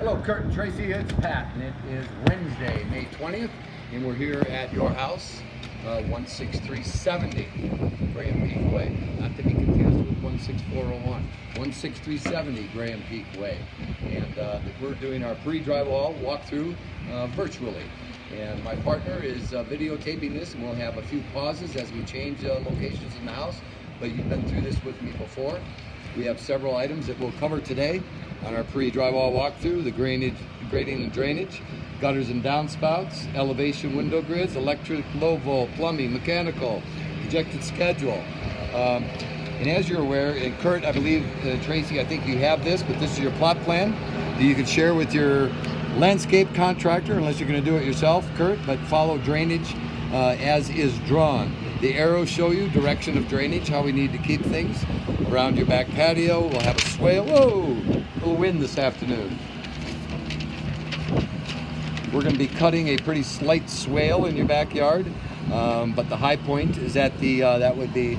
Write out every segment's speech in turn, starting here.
Hello, Kurt and Tracy. It's Pat, and it is Wednesday, May 20th, and we're here at your house, 16370 Graham Peak Way. Not to be confused with 16401. 16370 Graham Peak Way. And we're doing our pre-drywall walkthrough virtually. And my partner is videotaping this, and we'll have a few pauses as we change locations in the house. But you've been through this with me before. We have several items that we'll cover today on our pre-drywall walkthrough: the grading and drainage, gutters and downspouts, elevation window grids, electric, low volt, plumbing, mechanical, projected schedule. And as you're aware, and Kurt, I believe, Tracy, I think you have this, but this is your plot plan that you can share with your landscape contractor, unless you're going to do it yourself, Kurt, but follow drainage as is drawn. The arrows show you direction of drainage, how we need to keep things around your back patio. We'll have a swale. Whoa, a little wind this afternoon. We're going to be cutting a pretty slight swale in your backyard, but the high point is at the that would be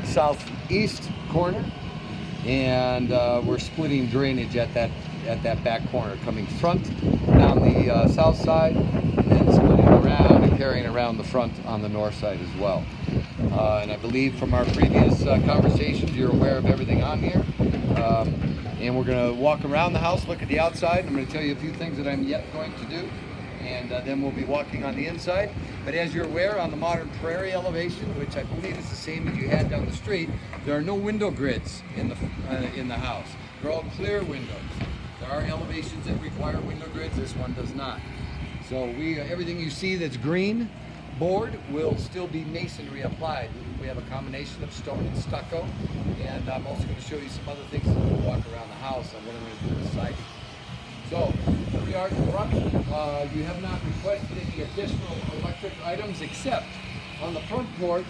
southeast corner, and we're splitting drainage at that back corner, coming front down the south side, and then splitting around and carrying around the front on the north side as well. And I believe from our previous conversations, you're aware of everything on here. And we're going to walk around the house, look at the outside. I'm going to tell you a few things that I'm yet going to do, and then we'll be walking on the inside. But as you're aware, on the modern prairie elevation, which I believe is the same as you had down the street, there are no window grids in the house. They're all clear windows. There are elevations that require window grids. This one does not. So everything you see that's green board will still be masonry applied. We have a combination of stone and stucco, and I'm also going to show you some other things as we walk around the house on what I'm going to do with the siding. So here we are at the front. You have not requested any additional electric items except on the front porch,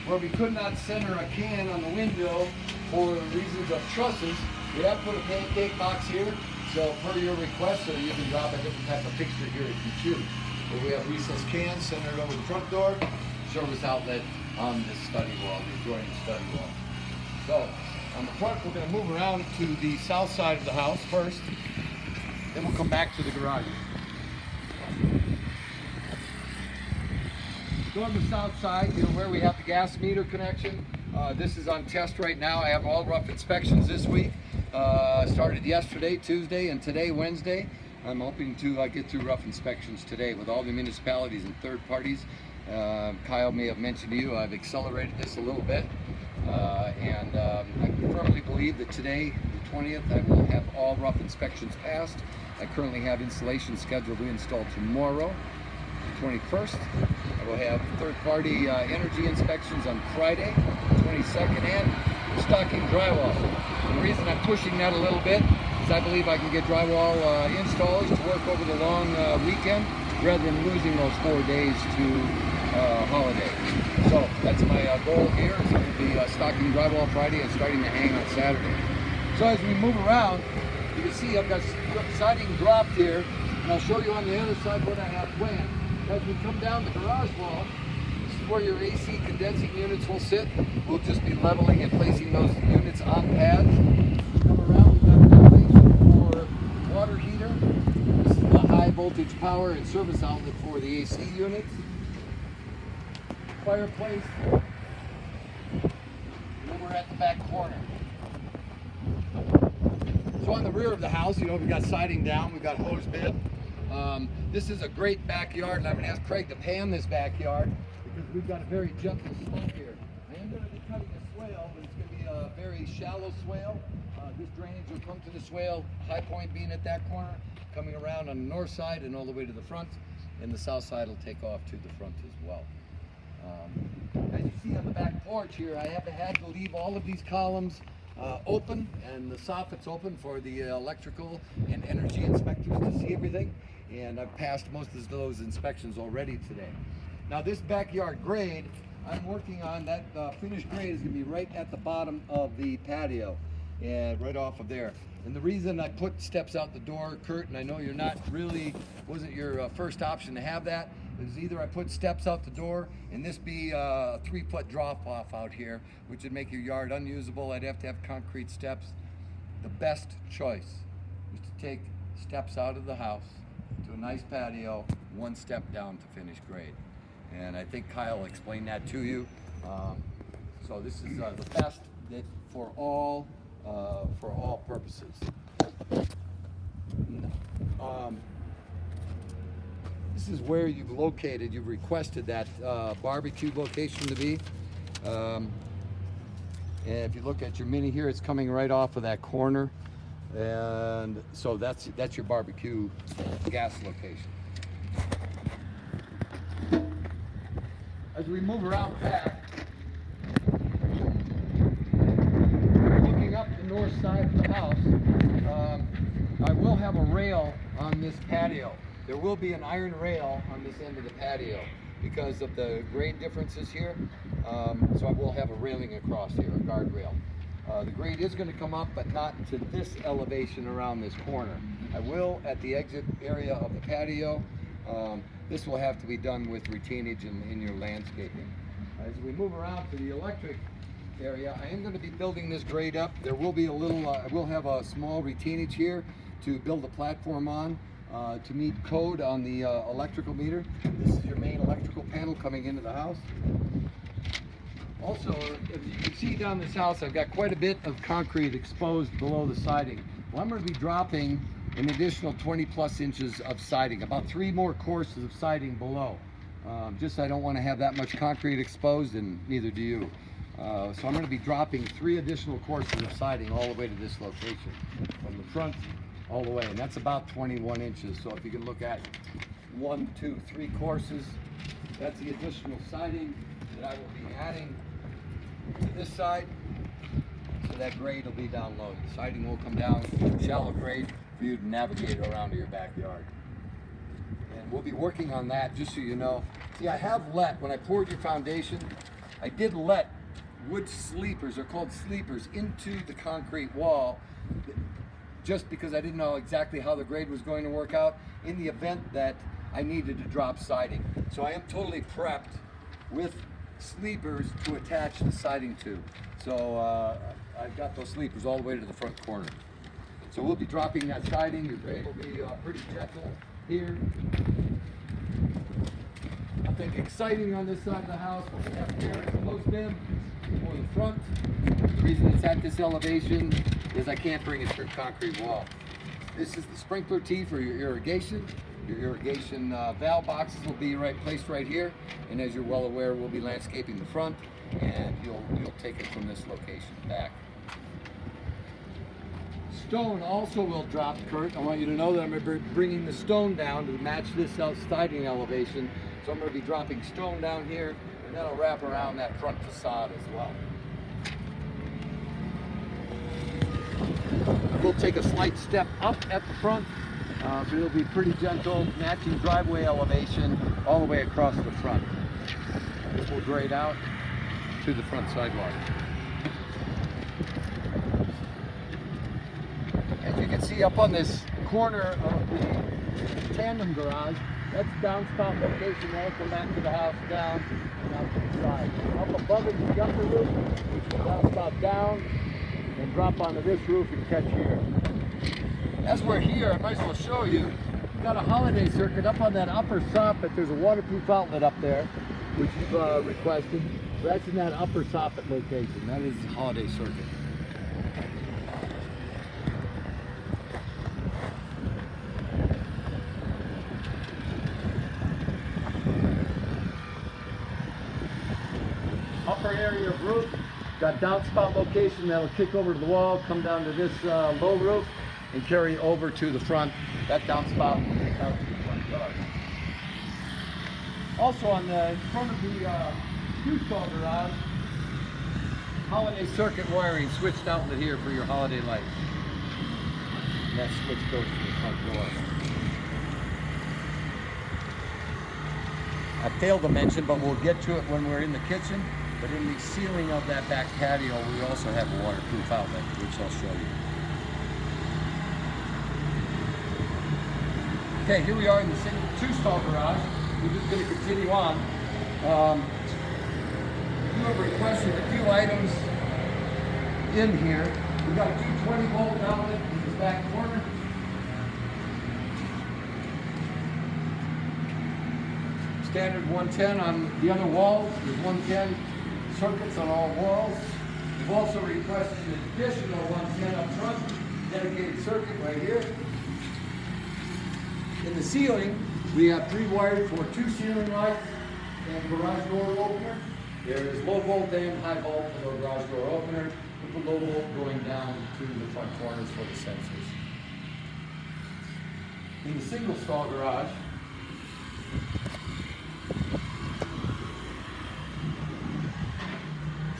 where we could not center a can on the window for reasons of trusses. We have put a pancake box here, so per your request, so you can drop a different type of fixture here if you choose. But we have recessed cans centered over the front door, service outlet on the study wall, the adjoining study wall. So on the front, we're going to move around to the south side of the house first, then we'll come back to the garage. So on the south side, you know, where we have the gas meter connection, this is on test right now. I have all rough inspections this week. Started yesterday, Tuesday, and today, Wednesday. I'm hoping to get through rough inspections today with all the municipalities and third parties. Kyle may have mentioned to you, I've accelerated this a little bit. And I firmly believe that today, the 20th, I will have all rough inspections passed. I currently have installation scheduled to install tomorrow, the 21st. I will have third-party energy inspections on Friday, the 22nd, and stocking drywall. And the reason I'm pushing that a little bit is I believe I can get drywall installers to work over the long weekend rather than losing those 4 days to holiday. So that's my goal here, is going to be stocking drywall Friday and starting to hang on Saturday. So as we move around, you can see I've got siding dropped here, and I'll show you on the other side what I have planned. As we come down the garage wall, this is where your AC condensing units will sit. We'll just be leveling and placing those units on pads. Come around, we've got a ventilation for water heater. This is the high voltage power and service outlet for the AC units. Fireplace. And then we're at the back corner. So on the rear of the house, you know, we've got siding down, we've got hose bib. This is a great backyard, and I'm going to ask Craig to pan this backyard because we've got a very gentle slope here. I am going to be cutting a swale, but it's going to be a very shallow swale. This drainage will come to the swale, high point being at that corner, coming around on the north side and all the way to the front, and the south side will take off to the front as well. As you see on the back porch here, I have had to leave all of these columns open, and the soffits open for the electrical and energy inspectors to see everything. And I've passed most of those inspections already today. Now this backyard grade, I'm working on that finished grade is going to be right at the bottom of the patio, and right off of there. And the reason I put steps out the door, Kurt, and I know you're not really, wasn't your first option to have that, is either I put steps out the door and this be a 3-foot drop off out here, which would make your yard unusable. I'd have to have concrete steps. The best choice is to take steps out of the house to a nice patio, one step down to finish grade. And I think Kyle explained that to you. So this is the best that for all purposes. This is where you've requested that barbecue location to be. And if you look at your mini here, it's coming right off of that corner. And so that's your barbecue gas location. As we move around back, looking up the north side of the house, I will have a rail on this patio. There will be an iron rail on this end of the patio because of the grade differences here. So I will have a railing across here, a guardrail. The grade is going to come up, but not to this elevation around this corner. I will at the exit area of the patio. This will have to be done with retainage in your landscaping. As we move around to the electric area, I am going to be building this grade up. There will be a little, I will have a small retainage here to build a platform on to meet code on the electrical meter. This is your main electrical panel coming into the house. Also, as you can see down this house, I've got quite a bit of concrete exposed below the siding. Well, I'm going to be dropping an additional 20 plus inches of siding, about 3 more courses of siding below. Just I don't want to have that much concrete exposed, and neither do you. So I'm going to be dropping 3 additional courses of siding all the way to this location, from the front all the way, and that's about 21 inches. So if you can look at 1, 2, 3 courses, that's the additional siding that I will be adding to this side, so that grade will be down low. The siding will come down shallow grade for you to navigate around to your backyard. And we'll be working on that, just so you know. See, I have let, when I poured your foundation, I did let wood sleepers, they're called sleepers, into the concrete wall, just because I didn't know exactly how the grade was going to work out in the event that I needed to drop siding. So I am totally prepped with sleepers to attach the siding to. So I've got those sleepers all the way to the front corner. So we'll be dropping that siding. Your grade will be pretty gentle here. Nothing exciting on this side of the house. What we have here is a post bin for the front. The reason it's at this elevation is I can't bring it through concrete wall. This is the sprinkler tee for your irrigation. Your irrigation valve boxes will be placed right here, and as you're well aware, we'll be landscaping the front, and you'll take it from this location back. Stone also will drop, Kurt. I want you to know that I'm going to be bringing the stone down to match this siding elevation. So I'm going to be dropping stone down here, and that'll wrap around that front facade as well. We'll take a slight step up at the front. But it'll be pretty gentle, matching driveway elevation all the way across the front. This will grade out to the front sidewalk. As you can see up on this corner of the tandem garage, that's downspout location. That'll come back to the house, down and out to the side. Up above it is the upper roof, which will downspout down and drop onto this roof and catch here. As we're here, I might as well show you, we've got a holiday circuit up on that upper soffit. There's a waterproof outlet up there, which you've requested. So that's in that upper soffit location. That is the holiday circuit. Upper area of roof, got downspout location that'll kick over to the wall, come down to this low roof, and carry over to the front. That downspout will take out to the front yard. Also on the front of the two-stall garage, holiday circuit wiring, switched outlet here for your holiday lights. And that switch goes to the front door. I failed to mention, but we'll get to it when we're in the kitchen, but in the ceiling of that back patio, we also have a waterproof outlet, which I'll show you. Okay, here we are in the two-stall garage. We're just going to continue on. You have requested a few items in here. We've got a 220-volt outlet in this back corner. Standard 110 on the other walls. There's 110 circuits on all walls. We've also requested an additional 110 up front, dedicated circuit right here. In the ceiling, we have pre-wired for 2 ceiling lights and garage door opener. There is low volt and high volt for the garage door opener, with the low volt going down to the front corners for the sensors. In the single stall garage,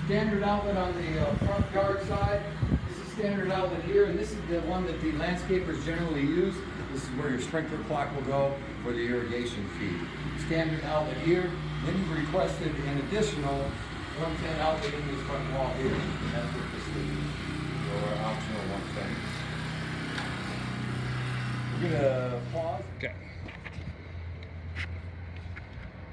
standard outlet on the front yard side. This is standard outlet here, and this is the one that the landscapers generally use. This is where your sprinkler clock will go for the irrigation feed. Standard outlet here. Then you've requested an additional 110 outlet in this front wall here. That's what this is, your optional 110. We're gonna pause. Okay.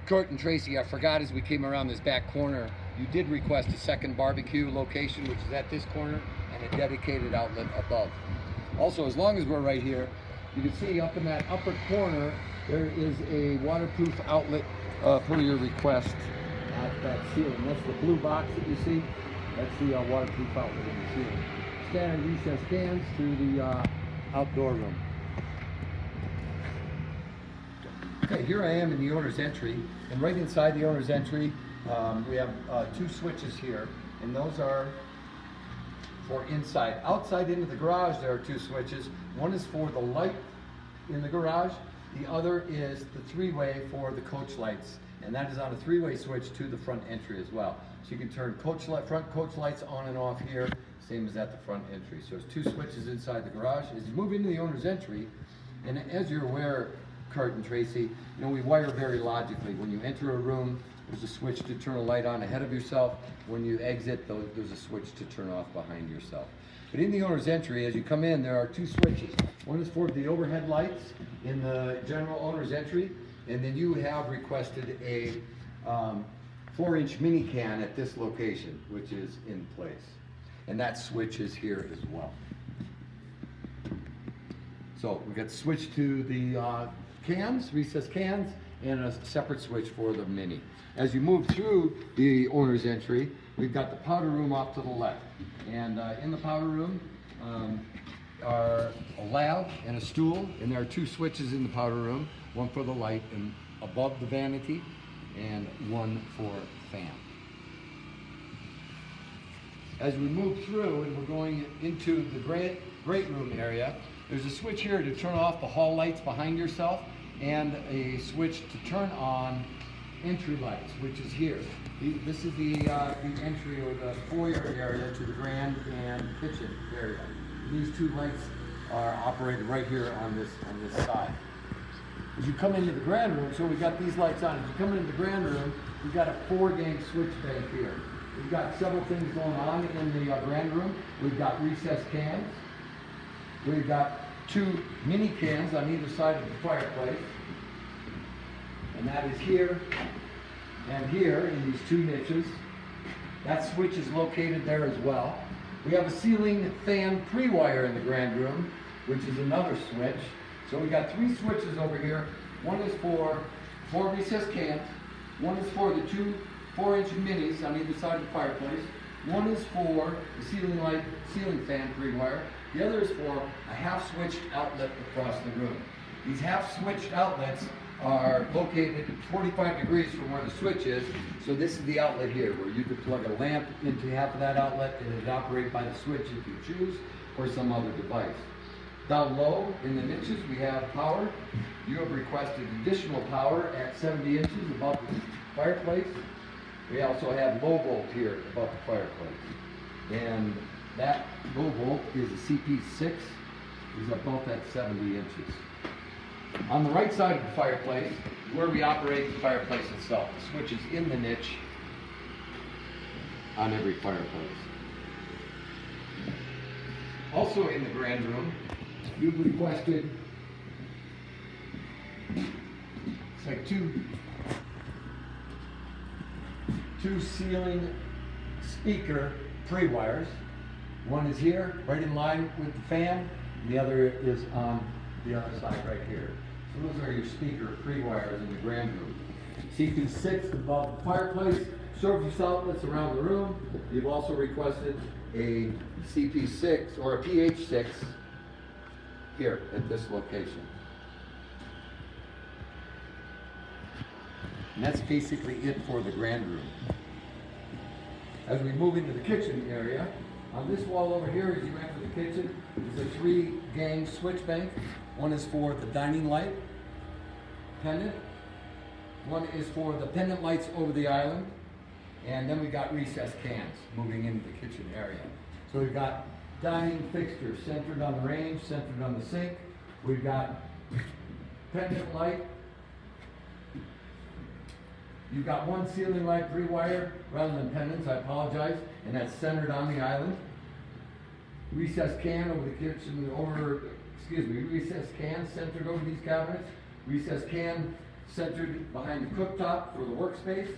Kurt and Tracy, I forgot as we came around this back corner, you did request a second barbecue location, which is at this corner, and a dedicated outlet above. Also, as long as we're right here, you can see up in that upper corner, there is a waterproof outlet per your request at that ceiling. That's the blue box that you see. That's the waterproof outlet in the ceiling. Standard recessed cans through the outdoor room. Okay, here I am in the owner's entry, and right inside the owner's entry, we have 2 switches here, and those are for inside. Outside into the garage, there are 2 switches. One is for the light in the garage. The other is the 3-way for the coach lights, and that is on a 3-way switch to the front entry as well. So you can turn front coach lights on and off here, same as at the front entry. So there's 2 switches inside the garage. As you move into the owner's entry, and as you're aware, Kurt and Tracy, you know, we wire very logically. When you enter a room, there's a switch to turn a light on ahead of yourself. When you exit, there's a switch to turn off behind yourself. But in the owner's entry, as you come in, there are 2 switches. One is for the overhead lights in the general owner's entry, and then you have requested a 4-inch mini can at this location, which is in place. And that switch is here as well. So we've got the switch to the cans, recessed cans, and a separate switch for the mini. As you move through the owner's entry, we've got the powder room off to the left. And in the powder room are a lab and a stool, and there are 2 switches in the powder room, one for the light and above the vanity, and one for fan. As we move through and we're going into the great room area, there's a switch here to turn off the hall lights behind yourself, and a switch to turn on entry lights, which is here. This is the entry or the foyer area to the grand and kitchen area. These 2 lights are operated right here on this side. As you come into the grand room, so we've got these lights on. As you come into the grand room, we've got a 4-gang switch bank here. We've got several things going on in the grand room. We've got recessed cans. We've got 2 mini cans on either side of the fireplace. And that is here and here in these 2 niches. That switch is located there as well. We have a ceiling fan pre-wire in the grand room, which is another switch. So we've got 3 switches over here. One is for 4 recessed cans. One is for the 2 4-inch minis on either side of the fireplace. One is for the ceiling fan pre-wire. The other is for a half-switched outlet across the room. These half-switched outlets are located 45 degrees from where the switch is. So this is the outlet here, where you could plug a lamp into half of that outlet and it would operate by the switch if you choose, or some other device. Down low in the niches we have power. You have requested additional power at 70 inches above the fireplace. We also have low volt here above the fireplace. And that low volt is a CP6, is above that 70 inches. On the right side of the fireplace, where we operate the fireplace itself, the switch is in the niche on every fireplace. Also in the grand room, you've requested, it's like two ceiling speaker pre-wires. One is here, right in line with the fan, and the other is on the other side right here. So those are your speaker pre-wires in the grand room. CP6 above the fireplace, surface outlets around the room. You've also requested a CP6 or a pH6 here at this location. And that's basically it for the grand room. As we move into the kitchen area, on this wall over here, as you enter the kitchen, is a 3-gang switch bank. One is for the dining light pendant. One is for the pendant lights over the island. And then we got recessed cans moving into the kitchen area. So we've got dining fixtures centered on the range, centered on the sink. We've got pendant light. You've got one ceiling light, 3-wire, rather than pendants, I apologize, and that's centered on the island. Recessed can over the kitchen, recessed can centered over these cabinets. Recessed can centered behind the cooktop for the workspace.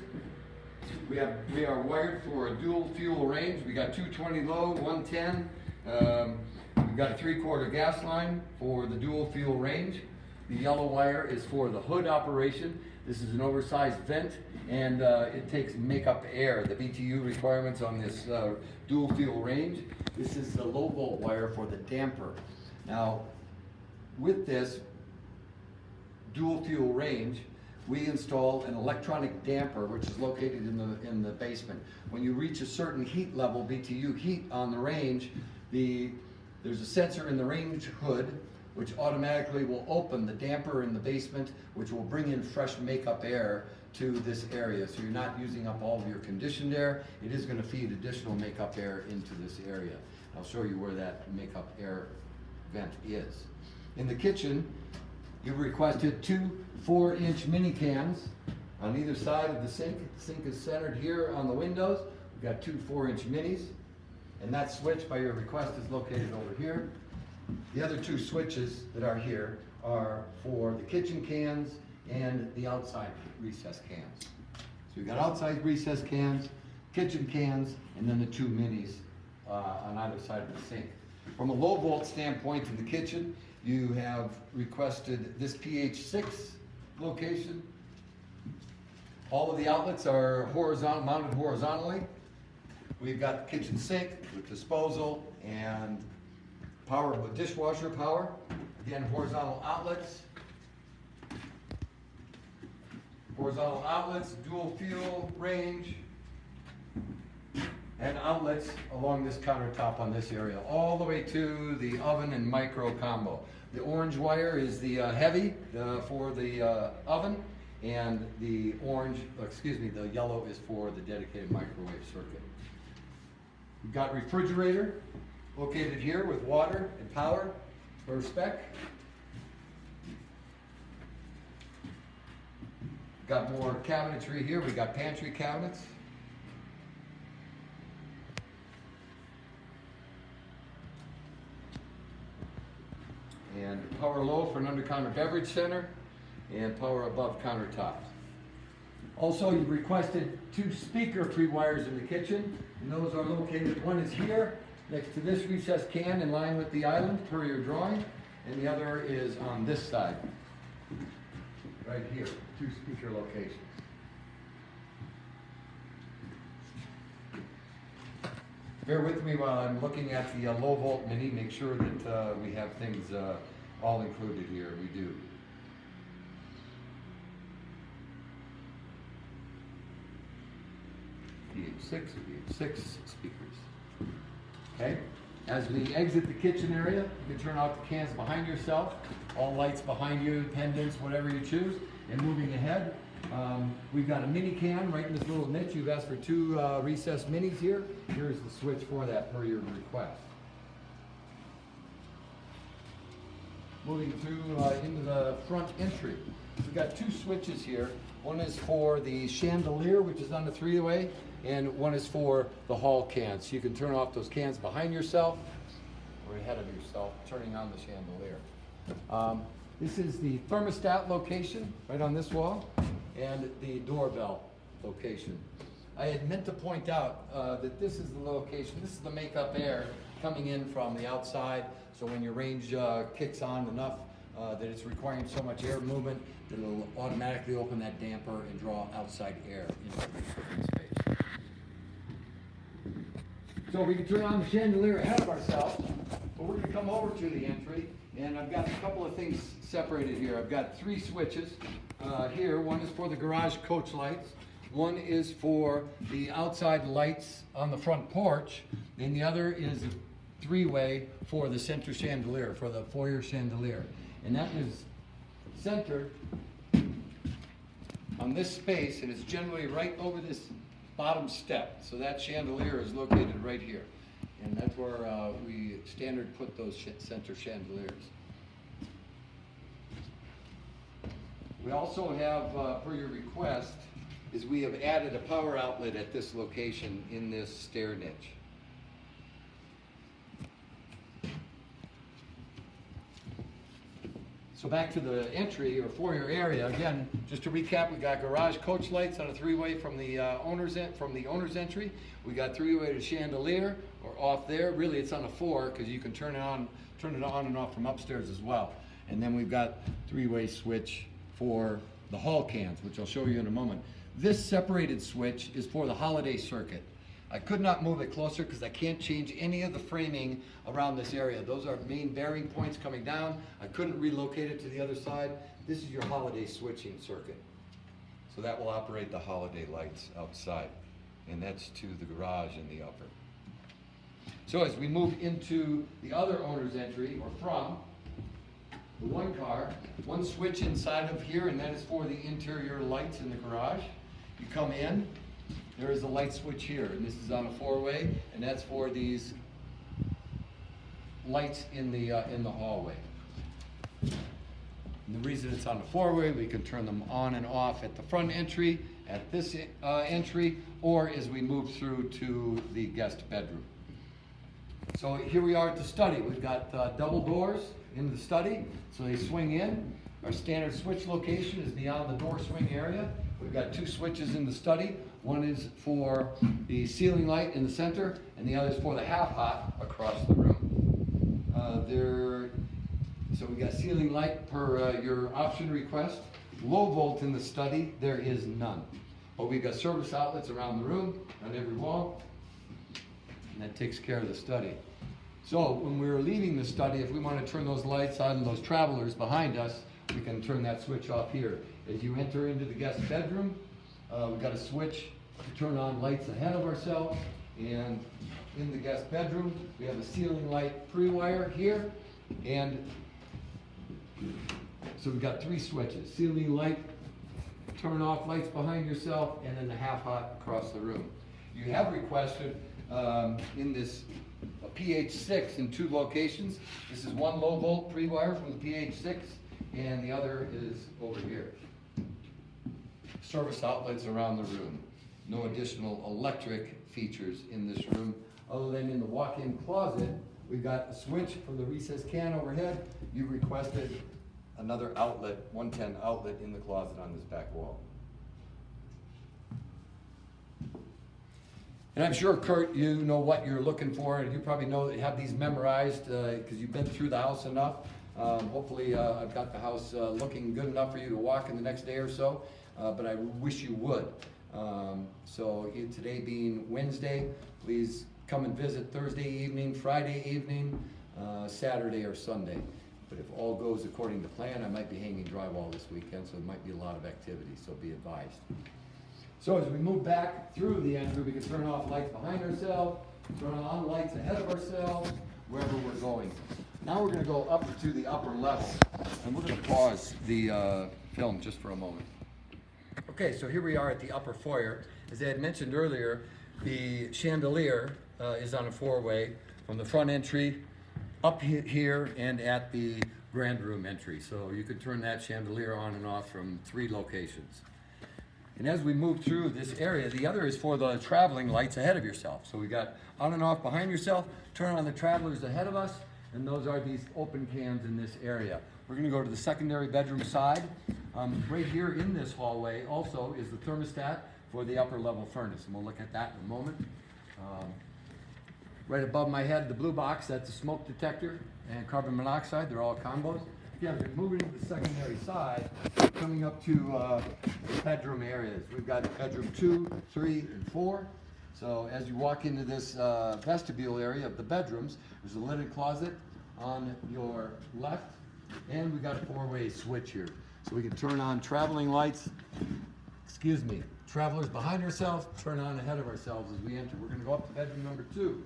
We are wired for a dual fuel range. We got 220 low, 110. We've got a 3/4 gas line for the dual fuel range. The yellow wire is for the hood operation. This is an oversized vent, and it takes makeup air, the BTU requirements on this dual fuel range. This is the low volt wire for the damper. Now, with this dual fuel range, we install an electronic damper, which is located in the basement. When you reach a certain heat level, BTU heat on the range, there's a sensor in the range hood which automatically will open the damper in the basement, which will bring in fresh makeup air to this area. So you're not using up all of your conditioned air. It is going to feed additional makeup air into this area. I'll show you where that makeup air vent is. In the kitchen, you've requested 2 4-inch mini cans on either side of the sink. The sink is centered here on the windows. We've got 2 4-inch minis, and that switch by your request is located over here. The other 2 switches that are here are for the kitchen cans and the outside recessed cans. So we've got outside recessed cans, kitchen cans, and then the 2 minis on either side of the sink. From a low volt standpoint in the kitchen, you have requested this pH6 location. All of the outlets are mounted horizontally. We've got the kitchen sink with disposal and power with dishwasher power. Again, horizontal outlets. Horizontal outlets, dual fuel range, and outlets along this countertop on this area, all the way to the oven and micro combo. The orange wire is the heavy for the oven, and the the yellow is for the dedicated microwave circuit. We've got refrigerator located here with water and power for spec. Got more cabinetry here. We got pantry cabinets. And power low for an under-counter beverage center, and power above countertops. Also, you've requested 2 speaker pre-wires in the kitchen, and those are located. One is here next to this recessed can in line with the island per your drawing, and the other is on this side, right here, 2 speaker locations. Bear with me while I'm looking at the low volt mini, make sure that we have things all included here. We do. PH6 speakers. Okay. As we exit the kitchen area, you can turn off the cans behind yourself, all lights behind you, pendants, whatever you choose. And moving ahead, we've got a mini can right in this little niche. You've asked for 2 recessed minis here. Here's the switch for that per your request. Moving through into the front entry. We've got 2 switches here. One is for the chandelier, which is on the 3-way, and one is for the hall cans. So you can turn off those cans behind yourself or ahead of yourself, turning on the chandelier. This is the thermostat location right on this wall, and the doorbell location. I had meant to point out that this is the location, this is the makeup air coming in from the outside, so when your range kicks on enough that it's requiring so much air movement that it'll automatically open that damper and draw outside air into the cooking space. So we can turn on the chandelier ahead of ourselves, but we're going to come over to the entry, and I've got a couple of things separated here. I've got 3 switches here. One is for the garage coach lights. One is for the outside lights on the front porch, and the other is a 3-way for the center chandelier, for the foyer chandelier. And that is centered on this space, and it's generally right over this bottom step. So that chandelier is located right here. And that's where we standard put those center chandeliers. We also have, per your request, is we have added a power outlet at this location in this stair niche. So back to the entry or foyer area again. Just to recap, we got garage coach lights on a 3-way from the owner's entry. We got 3-way to chandelier or off there. Really, it's on a 4 because you can turn it on and off from upstairs as well. And then we've got 3-way switch for the hall cans, which I'll show you in a moment. This separated switch is for the holiday circuit. I could not move it closer because I can't change any of the framing around this area. Those are main bearing points coming down. I couldn't relocate it to the other side. This is your holiday switching circuit. So that will operate the holiday lights outside. And that's to the garage in the upper. So as we move into the other owner's entry, or from the one car, one switch inside of here, and that is for the interior lights in the garage. You come in. There is a light switch here, and this is on a 4-way, and that's for these lights in the hallway. And the reason it's on a 4-way, we can turn them on and off at the front entry, at this entry, or as we move through to the guest bedroom. So here we are at the study. We've got double doors in the study, so they swing in. Our standard switch location is beyond the door swing area. We've got 2 switches in the study. One is for the ceiling light in the center, and the other is for the half-hot across the room. So we got ceiling light per your option request. Low volt in the study, there is none. But we've got service outlets around the room, on every wall, and that takes care of the study. So when we're leaving the study, if we want to turn those lights on and those travelers behind us, we can turn that switch off here. As you enter into the guest bedroom, we've got a switch to turn on lights ahead of ourselves. And in the guest bedroom, we have a ceiling light pre-wire here. And so we've got 3 switches. Ceiling light, turn off lights behind yourself, and then the half-hot across the room. You have requested in this a PH6 in 2 locations. This is one low volt pre-wire from the PH6, and the other is over here. Service outlets around the room. No additional electric features in this room, other than in the walk-in closet, we've got a switch from the recessed can overhead. You requested another outlet, 110 outlet in the closet on this back wall. And I'm sure, Kurt, you know what you're looking for, and you probably know that you have these memorized because you've been through the house enough. Hopefully I've got the house looking good enough for you to walk in the next day or so, but I wish you would. So today being Wednesday, please come and visit Thursday evening, Friday evening, Saturday or Sunday. But if all goes according to plan, I might be hanging drywall this weekend, so there might be a lot of activity, so be advised. So as we move back through the entry, we can turn off lights behind ourselves, turn on lights ahead of ourselves, wherever we're going. Now we're going to go up to the upper level, and we're going to pause the film just for a moment. Okay, so here we are at the upper foyer. As I had mentioned earlier, the chandelier is on a 4-way from the front entry up here and at the grand room entry. So you could turn that chandelier on and off from 3 locations. And as we move through this area, the other is for the traveling lights ahead of yourself. So we got on and off behind yourself, turn on the travelers ahead of us, and those are these open cans in this area. We're going to go to the secondary bedroom side. Right here in this hallway also is the thermostat for the upper level furnace, and we'll look at that in a moment. Right above my head, the blue box, that's a smoke detector and carbon monoxide. They're all combos. Again, we're moving to the secondary side, coming up to the bedroom areas. We've got bedroom 2, 3, and 4. So as you walk into this vestibule area of the bedrooms, there's a linen closet on your left, and we've got a 4-way switch here. So we can turn on traveling lights, travelers behind ourselves, turn on ahead of ourselves as we enter. We're going to go up to bedroom number 2.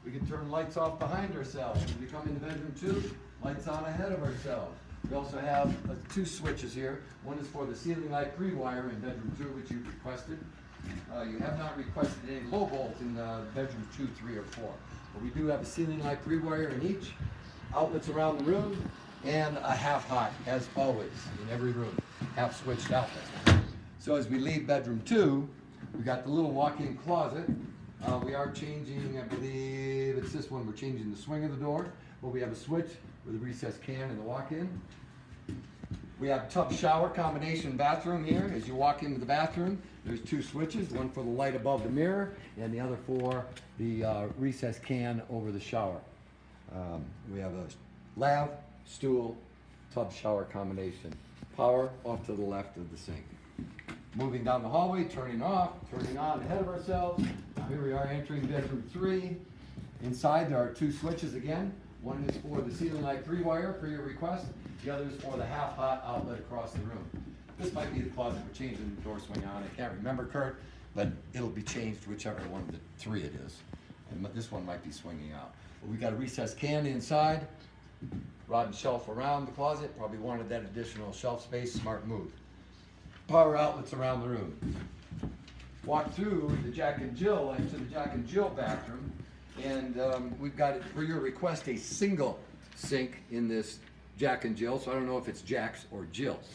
We can turn lights off behind ourselves. As we come into bedroom 2, lights on ahead of ourselves. We also have 2 switches here. One is for the ceiling light pre-wire in bedroom 2, which you've requested. You have not requested any low volt in bedrooms 2, 3, or 4. But we do have a ceiling light pre-wire in each, outlets around the room, and a half hot, as always, in every room, half switched outlets. So as we leave bedroom 2, we got the little walk-in closet. We are changing, I believe it's this one, we're changing the swing of the door, but we have a switch with a recessed can in the walk-in. We have tub shower combination bathroom here. As you walk into the bathroom, there's 2 switches, one for the light above the mirror and the other for the recessed can over the shower. We have a lav, stool, tub shower combination. Power off to the left of the sink. Moving down the hallway, turning off, turning on ahead of ourselves. Here we are entering bedroom 3. Inside there are 2 switches again. One is for the ceiling light pre-wire per your request. The other is for the half hot outlet across the room. This might be the closet we're changing the door swing on. I can't remember, Kurt, but it'll be changed whichever one of the 3 it is. And this one might be swinging out. But we got a recessed can inside, rod and shelf around the closet. Probably wanted that additional shelf space. Smart move. Power outlets around the room. Walk through the Jack and Jill into the Jack and Jill bathroom, and we've got, for your request, a single sink in this Jack and Jill. So I don't know if it's Jack's or Jill's,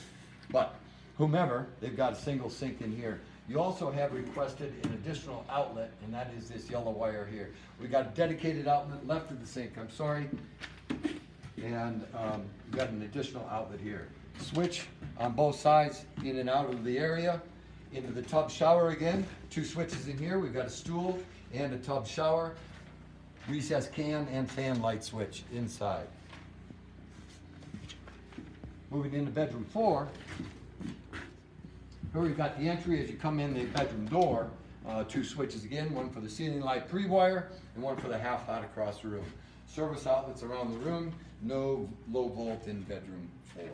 but whomever, they've got a single sink in here. You also have requested an additional outlet, and that is this yellow wire here. We've got a dedicated outlet left of the sink, I'm sorry, and we've got an additional outlet here. Switch on both sides in and out of the area. Into the tub shower again. 2 switches in here. We've got a stool and a tub shower. Recessed can and fan light switch inside. Moving into bedroom 4. Here we've got the entry as you come in the bedroom door. 2 switches again. One for the ceiling light pre-wire and one for the half hot across the room. Service outlets around the room. No low volt in bedroom 4.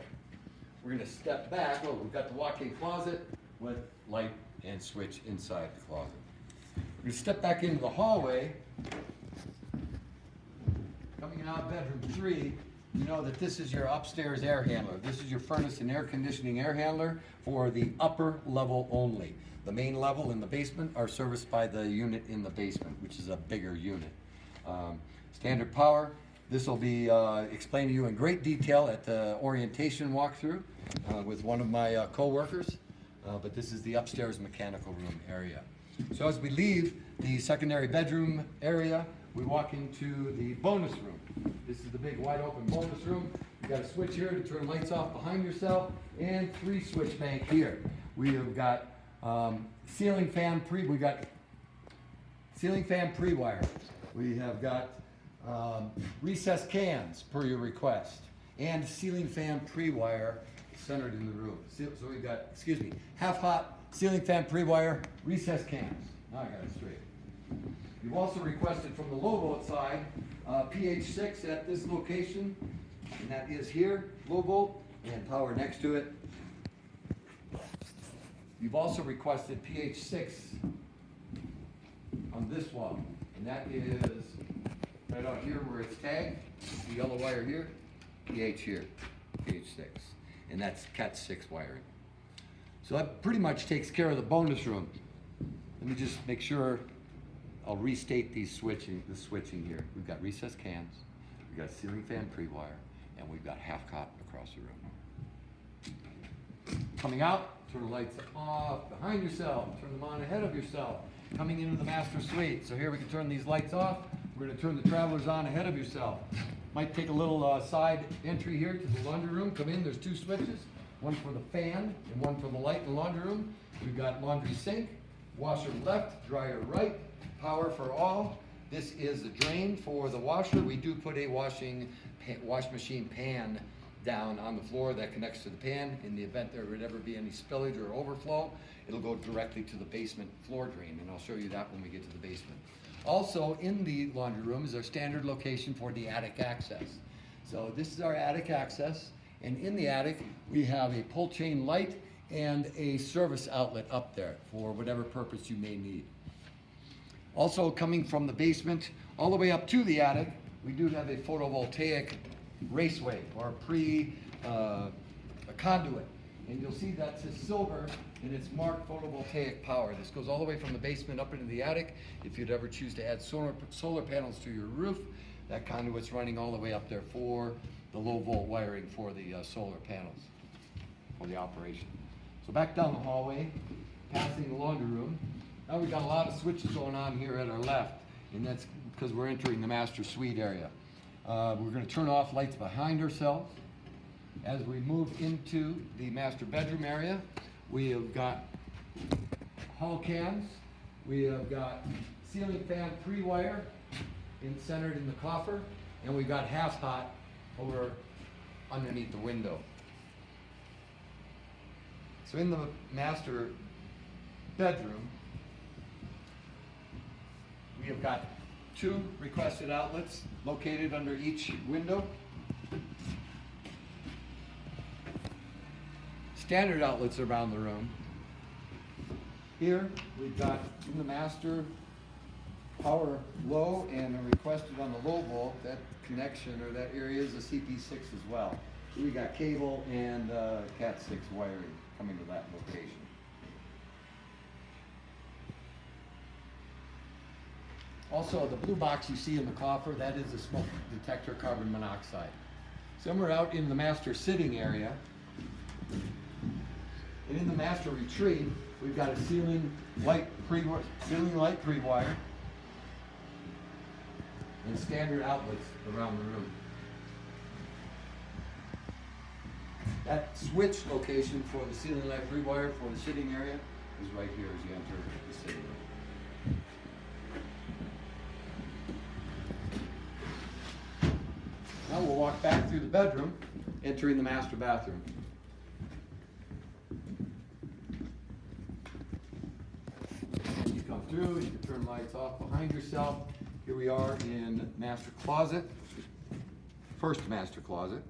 We're going to step back. Oh, we've got the walk-in closet with light and switch inside the closet. We're going to step back into the hallway. Coming out of bedroom 3, you know that this is your upstairs air handler. This is your furnace and air conditioning air handler for the upper level only. The main level in the basement are serviced by the unit in the basement, which is a bigger unit. Standard power. This will be explained to you in great detail at the orientation walkthrough with one of my co-workers, but this is the upstairs mechanical room area. So as we leave the secondary bedroom area, we walk into the bonus room. This is the big wide open bonus room. You've got a switch here to turn lights off behind yourself, and 3 switch bank here. We have got ceiling fan pre-wire. We have got recessed cans per your request, and ceiling fan pre-wire centered in the room. So we've got, half hot ceiling fan pre-wire, recessed cans. Now I got it straight. You've also requested from the low volt side pH 6 at this location, and that is here, low volt, and power next to it. You've also requested pH 6 on this wall, and that is right out here where it's tagged, the yellow wire here, pH here, pH 6. And that's Cat 6 wiring. So that pretty much takes care of the bonus room. Let me just make sure, I'll restate the switching here. We've got recessed cans, we've got ceiling fan pre-wire, and we've got half cot across the room. Coming out, turn the lights off behind yourself, turn them on ahead of yourself. Coming into the master suite. So here we can turn these lights off. We're going to turn the travelers on ahead of yourself. Might take a little side entry here to the laundry room. Come in, there's 2 switches. One for the fan and one for the light in the laundry room. We've got laundry sink, washer left, dryer right, power for all. This is a drain for the washer. We do put a wash machine pan down on the floor that connects to the pan. In the event there would ever be any spillage or overflow, it'll go directly to the basement floor drain, and I'll show you that when we get to the basement. Also in the laundry room is our standard location for the attic access. So this is our attic access, and in the attic we have a pull chain light and a service outlet up there for whatever purpose you may need. Also coming from the basement all the way up to the attic, we do have a photovoltaic raceway or a conduit. And you'll see that says silver and it's marked photovoltaic power. This goes all the way from the basement up into the attic. If you'd ever choose to add solar panels to your roof, that conduit's running all the way up there for the low volt wiring for the solar panels for the operation. So back down the hallway, passing the laundry room. Now we've got a lot of switches going on here at our left, and that's because we're entering the master suite area. We're going to turn off lights behind ourselves. As we move into the master bedroom area, we have got hall cams. We have got ceiling fan 3-wire centered in the coffer, and we've got half hot over underneath the window. So in the master bedroom, we have got 2 requested outlets located under each window. Standard outlets around the room. Here we've got in the master power low, and requested on the low volt, that connection or that area is a CP6 as well. We got cable and Cat 6 wiring coming to that location. Also, the blue box you see in the coffer, that is a smoke detector carbon monoxide. Somewhere out in the master sitting area, and in the master retreat, we've got a ceiling light pre-wire and standard outlets around the room. That switch location for the ceiling light pre-wire for the sitting area is right here as you enter the sitting room. Now we'll walk back through the bedroom, entering the master bathroom. You come through, you can turn lights off behind yourself. Here we are in master closet, first master closet,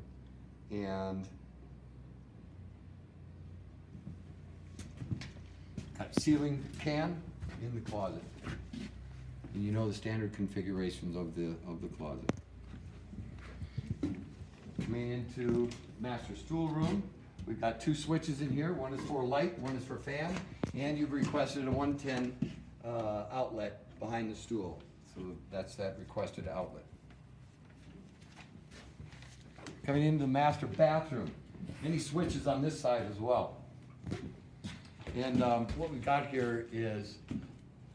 and got ceiling can in the closet. And you know the standard configurations of the closet. Coming into master stool room, we've got 2 switches in here. One is for light, one is for fan, and you've requested a 110 outlet behind the stool. So that's that requested outlet. Coming into the master bathroom, any switches on this side as well. And what we've got here is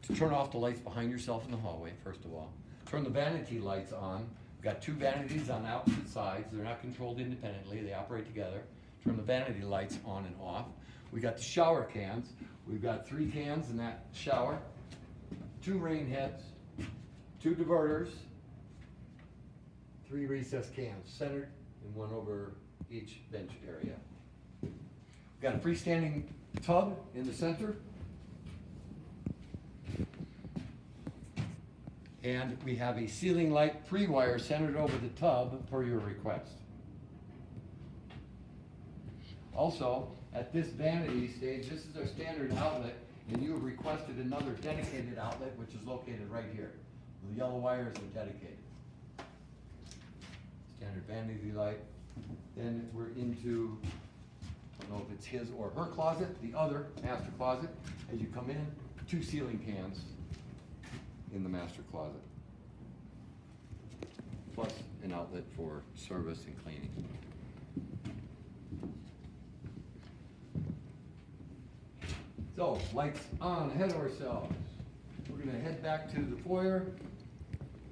to turn off the lights behind yourself in the hallway, first of all. Turn the vanity lights on. We've got 2 vanities on opposite sides. They're not controlled independently. They operate together. Turn the vanity lights on and off. We got the shower cans. We've got 3 cans in that shower, 2 rain heads, 2 diverters, 3 recessed cans centered, and 1 over each bench area. We've got a freestanding tub in the center. And we have a ceiling light pre-wire centered over the tub per your request. Also, at this vanity stage, this is our standard outlet, and you have requested another dedicated outlet, which is located right here. The yellow wires are dedicated. Standard vanity light. Then we're into, I don't know if it's his or her closet, the other master closet. As you come in, 2 ceiling cans in the master closet, plus an outlet for service and cleaning. So, lights on ahead of ourselves. We're going to head back to the foyer.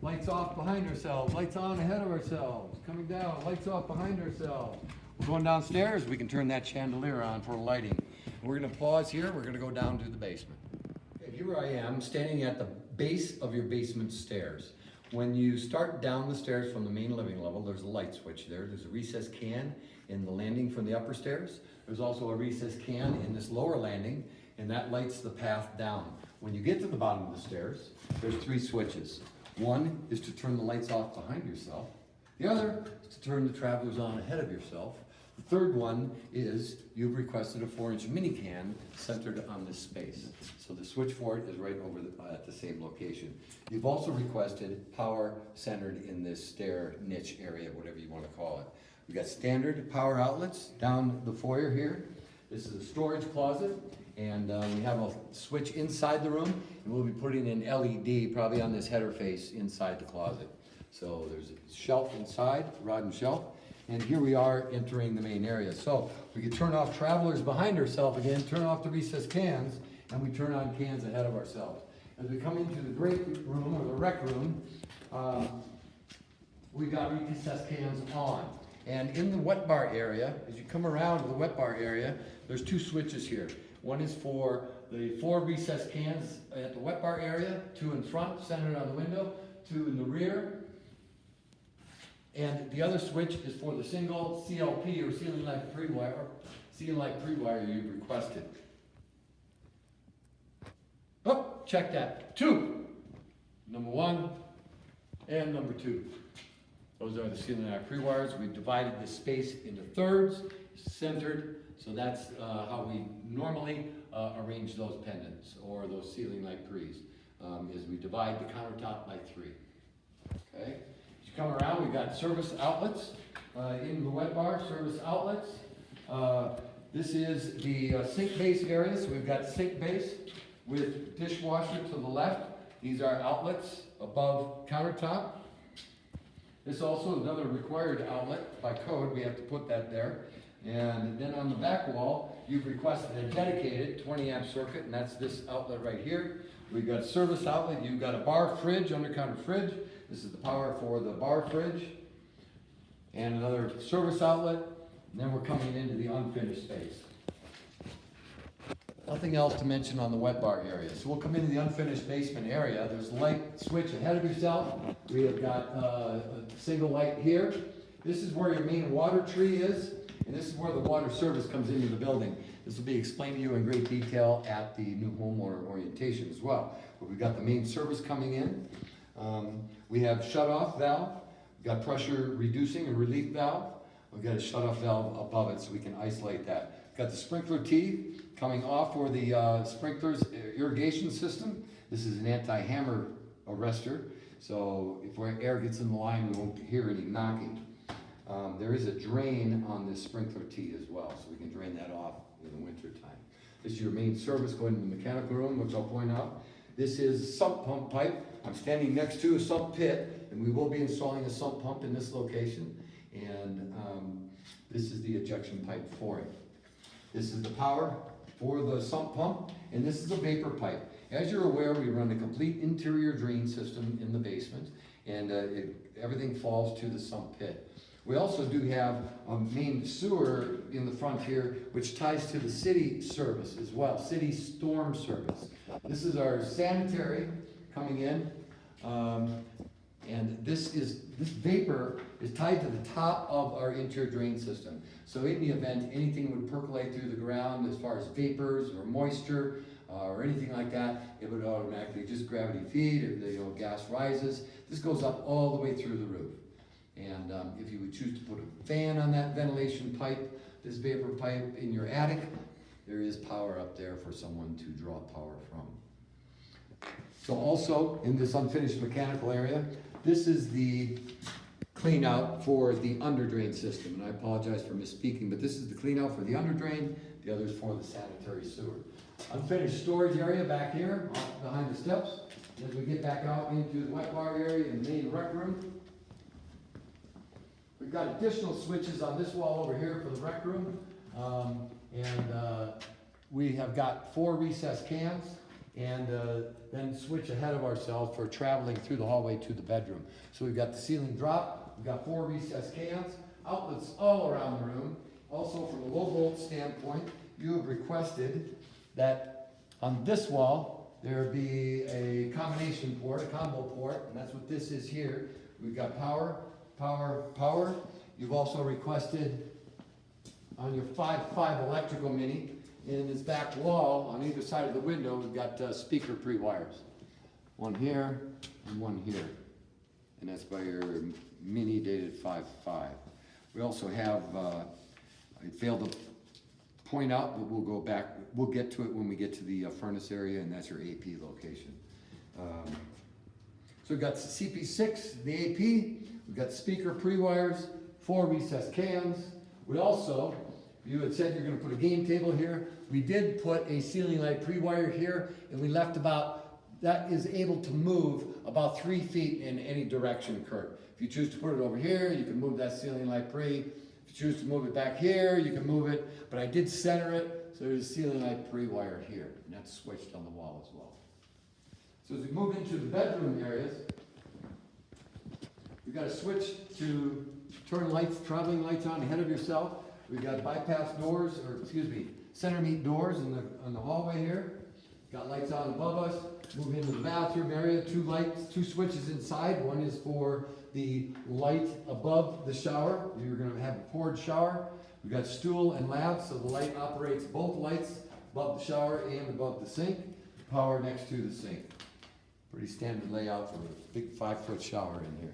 Lights off behind ourselves. Lights on ahead of ourselves. Coming down. Lights off behind ourselves. We're going downstairs. We can turn that chandelier on for lighting. We're going to pause here. We're going to go down to the basement. Okay, here I am standing at the base of your basement stairs. When you start down the stairs from the main living level, there's a light switch there. There's a recessed can in the landing from the upper stairs. There's also a recessed can in this lower landing, and that lights the path down. When you get to the bottom of the stairs, there's 3 switches. One is to turn the lights off behind yourself. The other is to turn the travelers on ahead of yourself. The third one is you've requested a 4-inch mini can centered on this space. So the switch for it is right over at the same location. You've also requested power centered in this stair niche area, whatever you want to call it. We've got standard power outlets down the foyer here. This is a storage closet, and we have a switch inside the room, and we'll be putting an LED probably on this header face inside the closet. So there's a shelf inside, rod and shelf. And here we are entering the main area. So we can turn off travelers behind ourselves again, turn off the recessed cans, and we turn on cans ahead of ourselves. As we come into the great room, or the rec room, we got recessed cans on. And in the wet bar area, as you come around to the wet bar area, there's 2 switches here. One is for the 4 recessed cans at the wet bar area, 2 in front, centered on the window, 2 in the rear. And the other switch is for the single CLP, or ceiling light pre-wire, you requested. Oh, check that. 2. Number 1 and number 2. Those are the ceiling light pre-wires. We've divided this space into thirds, centered, so that's how we normally arrange those pendants or those ceiling light pre's, is we divide the countertop by 3. Okay? Come around, we've got service outlets in the wet bar, service outlets. This is the sink base area, so we've got sink base with dishwasher to the left. These are outlets above countertop. This also is another required outlet by code, we have to put that there. And then on the back wall, you've requested a dedicated 20 amp circuit, and that's this outlet right here. We've got service outlet, you've got a bar fridge, under counter fridge. This is the power for the bar fridge, and another service outlet, and then we're coming into the unfinished space. Nothing else to mention on the wet bar area. So we'll come into the unfinished basement area. There's a light switch ahead of yourself. We have got a single light here. This is where your main water tree is, and this is where the water service comes into the building. This will be explained to you in great detail at the new homeowner orientation as well. But we've got the main service coming in. We have shut-off valve, we've got pressure reducing and relief valve, we've got a shut-off valve above it so we can isolate that. We've got the sprinkler teeth coming off for the sprinklers irrigation system. This is an anti-hammer arrestor, so if air gets in the line, we won't hear any knocking. There is a drain on this sprinkler tee as well, so we can drain that off in the winter time. This is your main service going to the mechanical room, which I'll point out. This is sump pump pipe. I'm standing next to a sump pit, and we will be installing a sump pump in this location. And this is the ejection pipe for it. This is the power for the sump pump, and this is a vapor pipe. As you're aware, we run a complete interior drain system in the basement, and everything falls to the sump pit. We also do have a main sewer in the front here, which ties to the city service as well, city storm service. This is our sanitary coming in, and this vapor is tied to the top of our interior drain system. So in the event anything would percolate through the ground as far as vapors or moisture or anything like that, it would automatically just gravity feed. If the gas rises, this goes up all the way through the roof. And if you would choose to put a fan on that ventilation pipe, this vapor pipe in your attic, there is power up there for someone to draw power from. So also in this unfinished mechanical area, this is the clean out for the under drain system. And I apologize for misspeaking, but this is the clean out for the under drain, the other is for the sanitary sewer. Unfinished storage area back here behind the steps. As we get back out into the wet bar area and the main rec room, we've got additional switches on this wall over here for the rec room. We have got 4 recessed cans, and then switch ahead of ourselves for traveling through the hallway to the bedroom. So we've got the ceiling drop, we've got 4 recessed cans, outlets all around the room. Also from a low volt standpoint, you have requested that on this wall, there'd be a combination port, a combo port, and that's what this is here. We've got power, power, power. You've also requested on your 5.5 electrical mini, in this back wall, on either side of the window, we've got speaker pre-wires. One here and one here. And that's by your mini dated 5.5. We also have, I failed to point out, but we'll go back, we'll get to it when we get to the furnace area, and that's your AP location. So we've got CP6, the AP, we've got speaker pre-wires, 4 recessed cans. We also, you had said you're gonna put a game table here. We did put a ceiling light pre-wire here, and we left about, that is able to move about 3 feet in any direction, Kurt. If you choose to put it over here, you can move that ceiling light pre. If you choose to move it back here, you can move it, but I did center it, so there's a ceiling light pre-wire here, and that's switched on the wall as well. So as we move into the bedroom areas, we've got a switch to turn lights, traveling lights on ahead of yourself. We've got bypass doors, or excuse me, center meet doors in the hallway here. Got lights on above us. Move into the bathroom area, 2 lights, 2 switches inside. One is for the light above the shower. You're gonna have a poured shower. We've got stool and lamp, so the light operates both lights above the shower and above the sink. Power next to the sink. Pretty standard layout for a big 5-foot shower in here.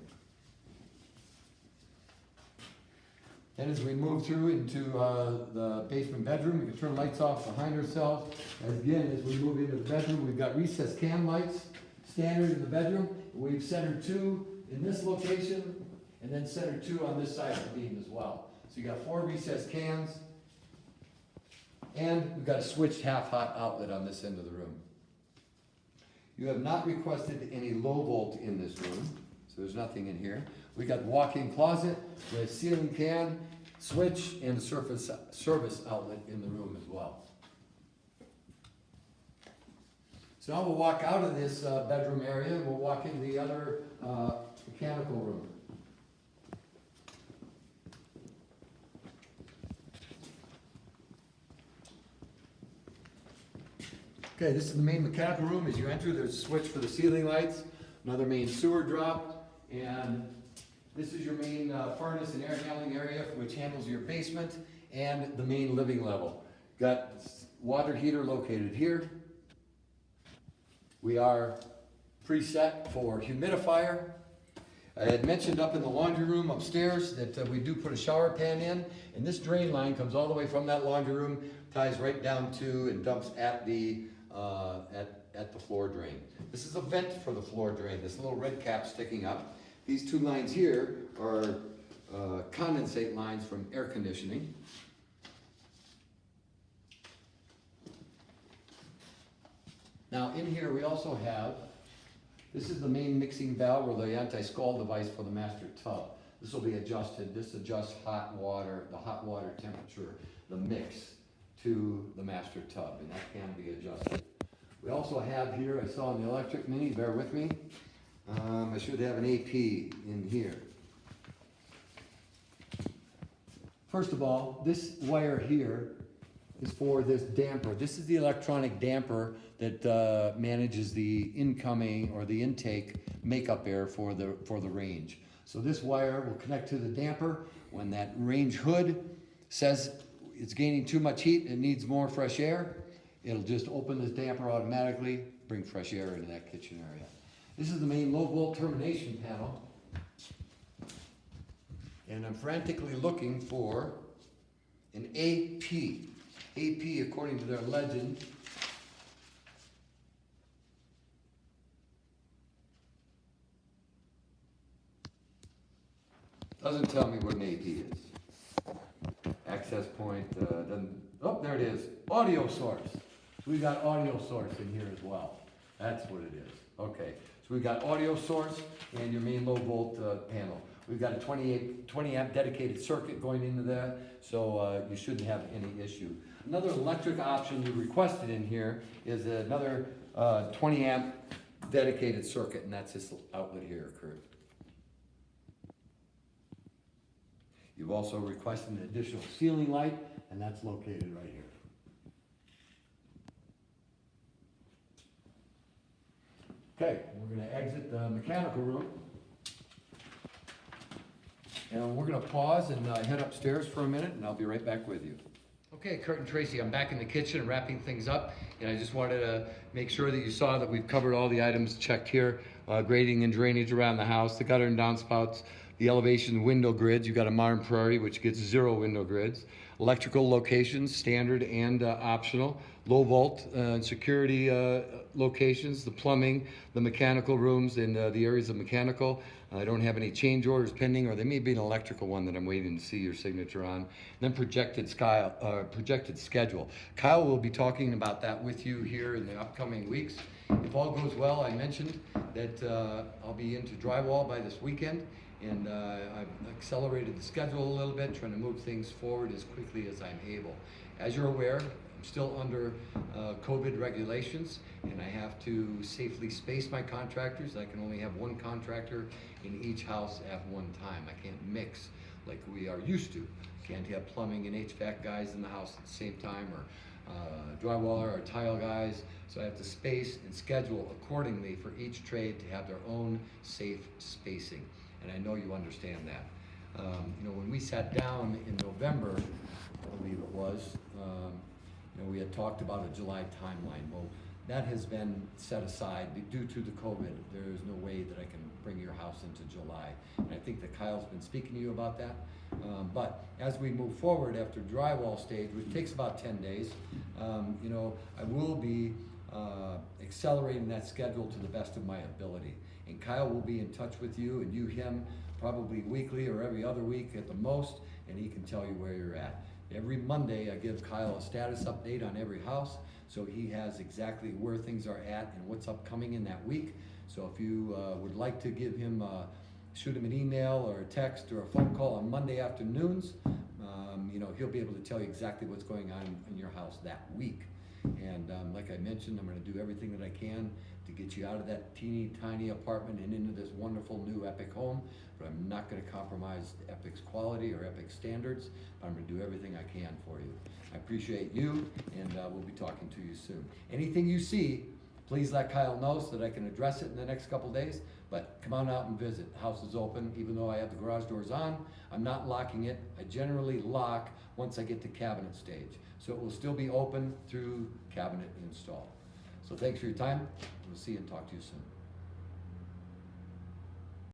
Then as we move through into the basement bedroom, we can turn lights off behind ourselves. As we move into the bedroom, we've got recessed cam lights, standard in the bedroom. We've centered 2 in this location, and then centered 2 on this side of the beam as well. So you got 4 recessed cans, and we've got a switched half-hot outlet on this end of the room. You have not requested any low volt in this room, so there's nothing in here. We got the walk-in closet with ceiling fan, switch, and a service outlet in the room as well. So now we'll walk out of this bedroom area and we'll walk into the other mechanical room. Okay, this is the main mechanical room. As you enter, there's a switch for the ceiling lights, another main sewer drop, and this is your main furnace and air handling area, which handles your basement and the main living level. Got water heater located here. We are preset for humidifier. I had mentioned up in the laundry room upstairs that we do put a shower pan in, and this drain line comes all the way from that laundry room, ties right down to and dumps at the floor drain. This is a vent for the floor drain, this little red cap sticking up. These 2 lines here are condensate lines from air conditioning. Now in here we also have, this is the main mixing valve or the anti-scald device for the master tub. This will be adjusted. This adjusts hot water, the hot water temperature, the mix to the master tub, and that can be adjusted. We also have here, I saw in the electric mini, bear with me, I should have an AP in here. First of all, this wire here is for this damper. This is the electronic damper that manages the incoming or the intake makeup air for the range. So this wire will connect to the damper. When that range hood says it's gaining too much heat, it needs more fresh air, it'll just open this damper automatically, bring fresh air into that kitchen area. This is the main low volt termination panel. And I'm frantically looking for an AP. AP, according to their legend, doesn't tell me what an AP is. Access point, doesn't, oh, there it is, audio source. So we got audio source in here as well. That's what it is. Okay, so we've got audio source and your main low volt panel. We've got a 20 amp dedicated circuit going into that, so you shouldn't have any issue. Another electric option you requested in here is another 20 amp dedicated circuit, and that's this outlet here, Kurt. You've also requested an additional ceiling light, and that's located right here. Okay, we're gonna exit the mechanical room. And we're gonna pause and head upstairs for a minute, and I'll be right back with you. Okay, Kurt and Tracy, I'm back in the kitchen wrapping things up, and I just wanted to make sure that you saw that we've covered all the items checked here. Grading and drainage around the house, the gutter and downspouts, the elevation window grids. You've got a modern Prairie, which gets 0 window grids. Electrical locations, standard and optional. Low volt and security locations, the plumbing, the mechanical rooms, and the areas of mechanical. I don't have any change orders pending, or there may be an electrical one that I'm waiting to see your signature on. And then projected schedule. Kyle will be talking about that with you here in the upcoming weeks. If all goes well, I mentioned that I'll be into drywall by this weekend, and I've accelerated the schedule a little bit, trying to move things forward as quickly as I'm able. As you're aware, I'm still under COVID regulations, and I have to safely space my contractors. I can only have one contractor in each house at one time. I can't mix like we are used to. Can't have plumbing and HVAC guys in the house at the same time, or drywaller or tile guys. So I have to space and schedule accordingly for each trade to have their own safe spacing. And I know you understand that. You know, when we sat down in November, I believe it was, you know, we had talked about a July timeline. Well, that has been set aside due to the COVID. There is no way that I can bring your house into July. And I think that Kyle's been speaking to you about that. But as we move forward after drywall stage, which takes about 10 days, you know, I will be accelerating that schedule to the best of my ability. And Kyle will be in touch with you, and you him, probably weekly or every other week at the most, and he can tell you where you're at. Every Monday, I give Kyle a status update on every house, so he has exactly where things are at and what's upcoming in that week. So if you would like to give him, shoot him an email or a text or a phone call on Monday afternoons, you know, he'll be able to tell you exactly what's going on in your house that week. And like I mentioned, I'm going to do everything that I can to get you out of that teeny tiny apartment and into this wonderful new Epic home. But I'm not going to compromise Epic's quality or Epic's standards. But I'm going to do everything I can for you. I appreciate you, and we'll be talking to you soon. Anything you see, please let Kyle know so that I can address it in the next couple days. But come on out and visit. The house is open, even though I have the garage doors on. I'm not locking it. I generally lock once I get to cabinet stage. So it will still be open through cabinet install. So thanks for your time. We'll see you and talk to you soon.